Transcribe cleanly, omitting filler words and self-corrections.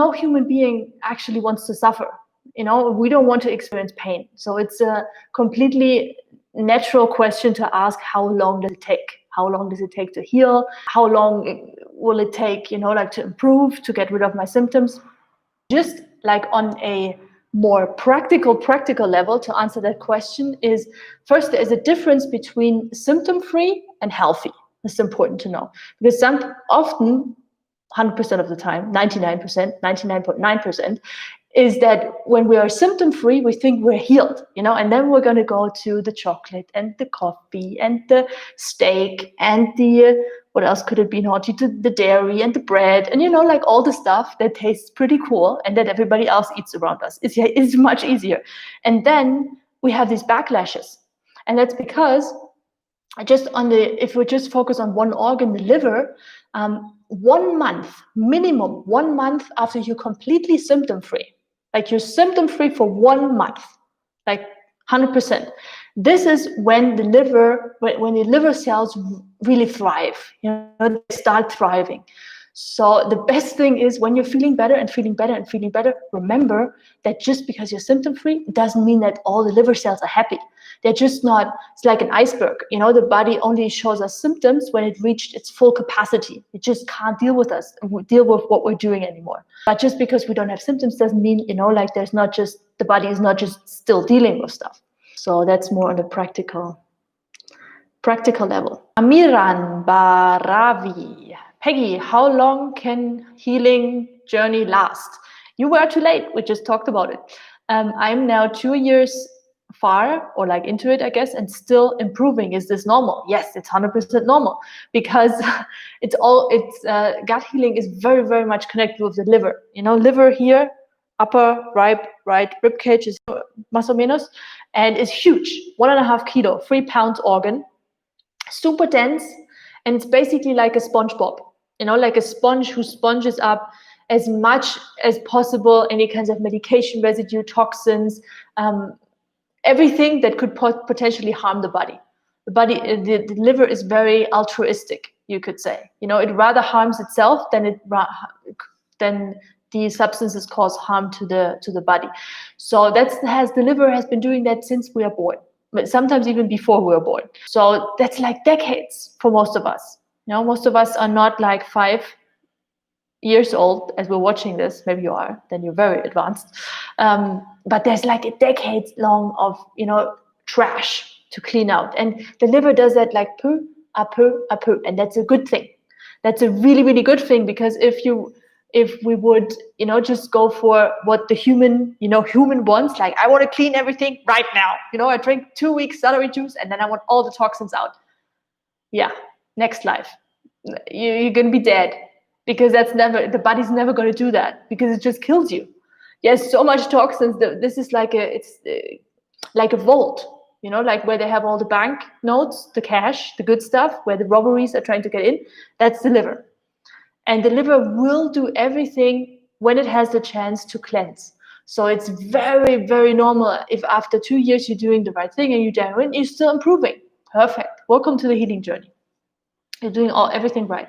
no human being actually wants to suffer. We don't want to experience pain. So it's a completely natural question to ask, how long does it take? How long does it take to heal? How long will it take, to improve, to get rid of my symptoms? Just like on a more practical level, to answer that question is, first, there is a difference between symptom-free and healthy. It's important to know, because often, 100% of the time, 99%, 99.9%, is that when we are symptom-free, we think we're healed, and then we're going to go to the chocolate and the coffee and the steak and the, what else could it be naughty, the dairy and the bread, and like all the stuff that tastes pretty cool and that everybody else eats around us. It's much easier. And then we have these backlashes. And that's because if we just focus on one organ, the liver, 1 month, minimum 1 month after you're completely symptom-free, like you're symptom-free for 1 month, like 100%. This is when the liver cells really thrive, they start thriving. So the best thing is, when you're feeling better and feeling better and feeling better, remember that just because you're symptom-free, it doesn't mean that all the liver cells are happy. They're just not. It's like an iceberg. The body only shows us symptoms when it reached its full capacity. It just can't deal with what we're doing anymore. But just because we don't have symptoms doesn't mean, like the body is not just still dealing with stuff. So that's more on the practical level. Amiran Baravi. Peggy, how long can healing journey last? You were too late. We just talked about it. I'm now 2 years far, or like into it, I guess, and still improving. Is this normal? Yes, it's 100% normal, because gut healing is very, very much connected with the liver. Liver here, upper right rib cage is más o menos, and it's huge, 1.5 kilo, 3 pounds organ, super dense, and it's basically like a SpongeBob, like a sponge who sponges up as much as possible any kinds of medication residue, toxins, everything that could potentially harm the body. The liver is very altruistic, you could say. It rather harms itself than the substances cause harm to the body. So the liver has been doing that since we are born, but sometimes even before we were born. So that's like decades for most of us. Most of us are not like 5 years old as we're watching this. Maybe you are, then you're very advanced. But there's like a decade long of trash to clean out, and the liver does that like peu à peu, and that's a good thing. That's a really, really good thing, because if we would just go for what the human wants, like I want to clean everything right now, I drink 2 weeks celery juice and then I want all the toxins out. Yeah, next life you're gonna be dead, because the body's never going to do that, because it just kills you. Yes, so much toxins. This is like a vault, like where they have all the bank notes, the cash, the good stuff, where the robberies are trying to get in. That's the liver. And the liver will do everything when it has the chance to cleanse. So it's very, very normal if after 2 years you're doing the right thing and you're still improving. Perfect. Welcome to the healing journey. You're doing everything right.